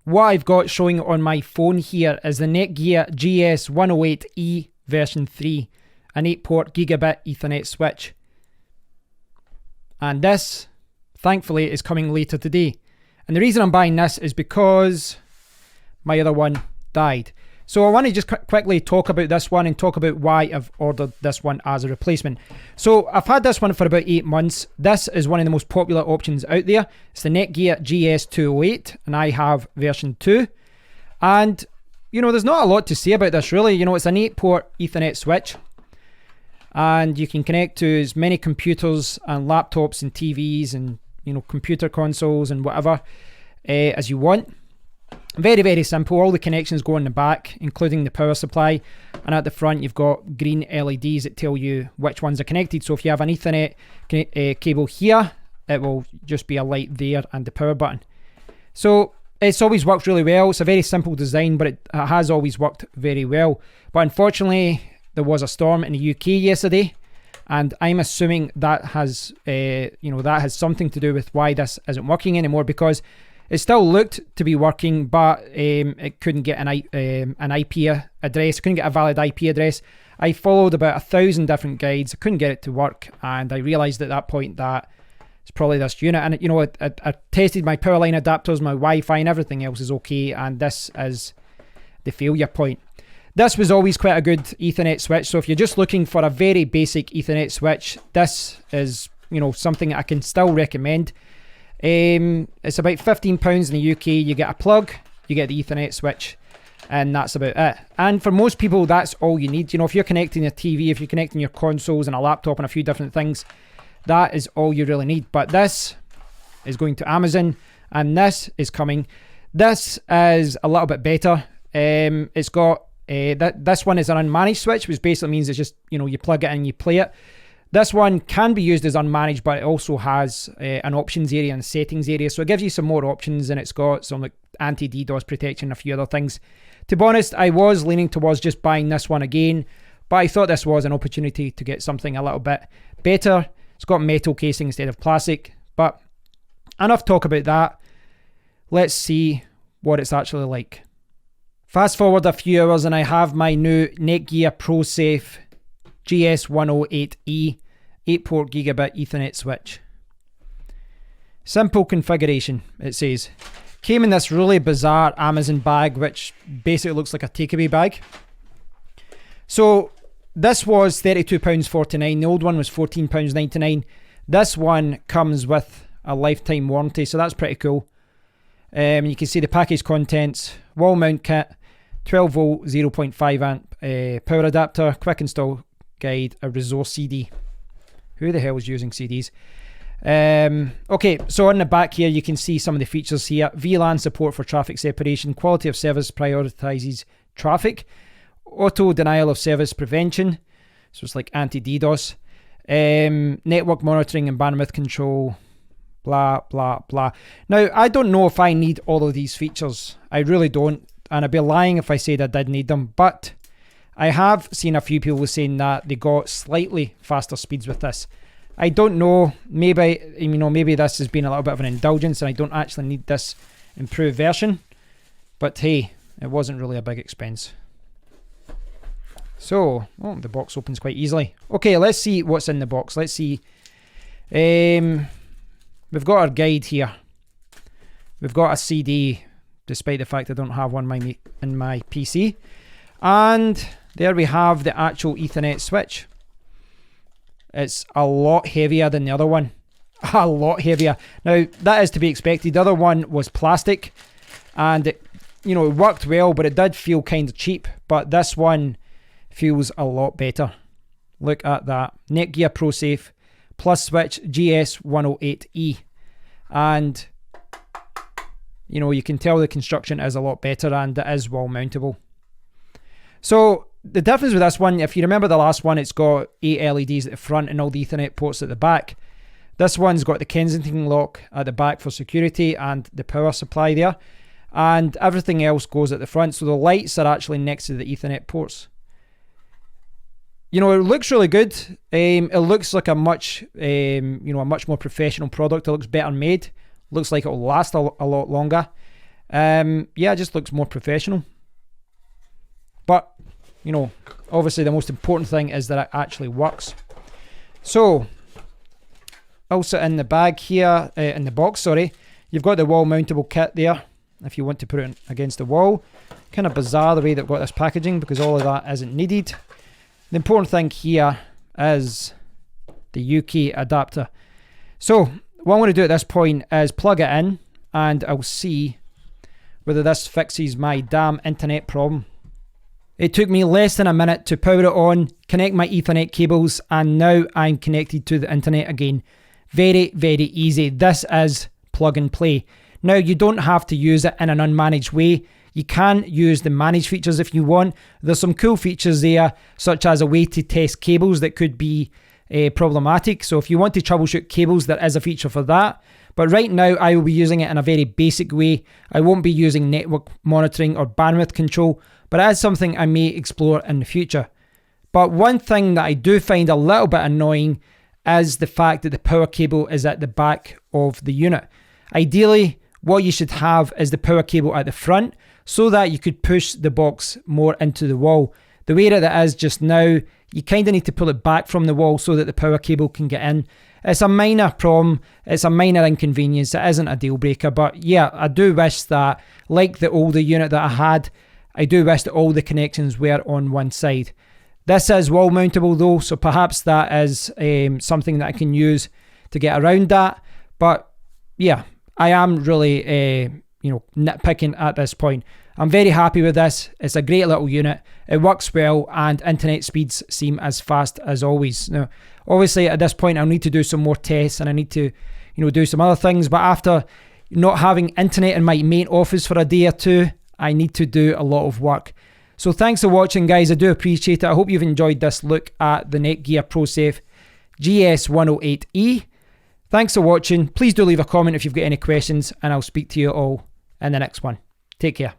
What I've got showing on my phone here is the Netgear GS108E version 3, an 8-port gigabit Ethernet switch. And this, thankfully, is coming later today. And the reason I'm buying this is because my other one died. So I want to just quickly talk about this one and talk about why I've ordered this one as a replacement. So I've had this one for about 8 months. This is one of the most popular options out there. It's the Netgear GS208 and I have version 2. And, you know, there's not a lot to say about this really. You know, it's an 8-port Ethernet switch. And you can connect to as many computers and laptops and TVs and, you know, computer consoles and whatever as you want. Very, very simple. All the connections go in the back, including the power supply. And at the front, you've got green LEDs that tell you which ones are connected. So if you have an Ethernet cable here, it will just be a light there and the power button. So it's always worked really well. It's a very simple design, but it has always worked very well. But unfortunately, there was a storm in the UK yesterday. And I'm assuming that has, that has something to do with why this isn't working anymore, because it still looked to be working, but it couldn't get an IP address, couldn't get a valid IP address. I followed about 1,000 different guides. I couldn't get it to work, and I realized at that point that it's probably this unit. And, you know, I tested my power line adapters, my Wi-Fi, and everything else is okay, and this is the failure point. This was always quite a good Ethernet switch, so if you're just looking for a very basic Ethernet switch, this is, you know, something that I can still recommend. It's about £15 in the UK. You get a plug, you get the Ethernet switch, and that's about it. And for most people, that's all you need. You know, if you're connecting a TV, if you're connecting your consoles and a laptop and a few different things, that is all you really need. But this is going to Amazon, and this is coming. This is a little bit better. It's got this one is an unmanaged switch, which basically means it's just, you know, you plug it in and you play it. This one can be used as unmanaged, but it also has an options area and settings area. So it gives you some more options, and it's got some like anti-DDoS protection and a few other things. To be honest, I was leaning towards just buying this one again, but I thought this was an opportunity to get something a little bit better. It's got metal casing instead of plastic, but enough talk about that. Let's see what it's actually like. Fast forward a few hours and I have my new Netgear ProSafe GS108E 8-port gigabit Ethernet switch. Simple configuration, it says. Came in this really bizarre Amazon bag, which basically looks like a takeaway bag. So this was £32.49. The old one was £14.99. This one comes with a lifetime warranty, so that's pretty cool. You can see the package contents, wall mount kit, 12 volt 0.5 amp power adapter, quick install guide, a resource CD. Who the hell is using CDs? Okay, so on the back here you can see some of the features here. VLAN support for traffic separation, quality of service prioritizes traffic, auto denial of service prevention, so it's like anti-DDoS, network monitoring and bandwidth control, blah blah blah. Now I don't know if I need all of these features. I really don't, and I'd be lying if I said I did need them, but I have seen a few people saying that they got slightly faster speeds with this. I don't know, maybe, you know, maybe this has been a little bit of an indulgence and I don't actually need this improved version, but hey, it wasn't really a big expense. So, oh, the box opens quite easily. Okay, let's see what's in the box. Let's see. We've got our guide here. We've got a CD, despite the fact I don't have one in my PC. And there we have the actual Ethernet switch. It's a lot heavier than the other one. A lot heavier. Now, that is to be expected. The other one was plastic, and it, you know, it worked well, but it did feel kind of cheap. But this one feels a lot better. Look at that. Netgear ProSafe Plus Switch GS108E. And, you know, you can tell the construction is a lot better, and it is wall mountable. So the difference with this one, if you remember the last one, it's got 8 LEDs at the front and all the Ethernet ports at the back. This one's got the Kensington lock at the back for security and the power supply there. And everything else goes at the front. So the lights are actually next to the Ethernet ports. You know, it looks really good. It looks like a much more professional product. It looks better made. Looks like it will last a lot longer. Yeah, it just looks more professional. But, you know, obviously the most important thing is that it actually works. So, also in the bag here, in the box, sorry, you've got the wall mountable kit there, if you want to put it against the wall. Kind of bizarre the way they've got this packaging, because all of that isn't needed. The important thing here is the UK adapter. So, what I want to do at this point is plug it in, and I'll see whether this fixes my damn internet problem. It took me less than a minute to power it on, connect my Ethernet cables, and now I'm connected to the internet again. Very, very easy. This is plug and play. Now, you don't have to use it in an unmanaged way. You can use the managed features if you want. There's some cool features there, such as a way to test cables that could be problematic. So if you want to troubleshoot cables, there is a feature for that. But right now, I will be using it in a very basic way. I won't be using network monitoring or bandwidth control, but it is something I may explore in the future. But one thing that I do find a little bit annoying is the fact that the power cable is at the back of the unit. Ideally, what you should have is the power cable at the front so that you could push the box more into the wall. The way that it is just now, you kind of need to pull it back from the wall so that the power cable can get in. It's a minor problem, it's a minor inconvenience, it isn't a deal breaker, but yeah, I do wish that, like the older unit that I had, I do wish that all the connections were on one side. This is wall mountable though, so perhaps that is something that I can use to get around that. But yeah, I am really nitpicking at this point. I'm very happy with this. It's a great little unit. It works well, and internet speeds seem as fast as always. Now, obviously at this point I'll need to do some more tests, and I need to, do some other things. But after not having internet in my main office for a day or two, I need to do a lot of work. So thanks for watching, guys. I do appreciate it. I hope you've enjoyed this look at the Netgear ProSafe GS108E. Thanks for watching. Please do leave a comment if you've got any questions, and I'll speak to you all in the next one. Take care.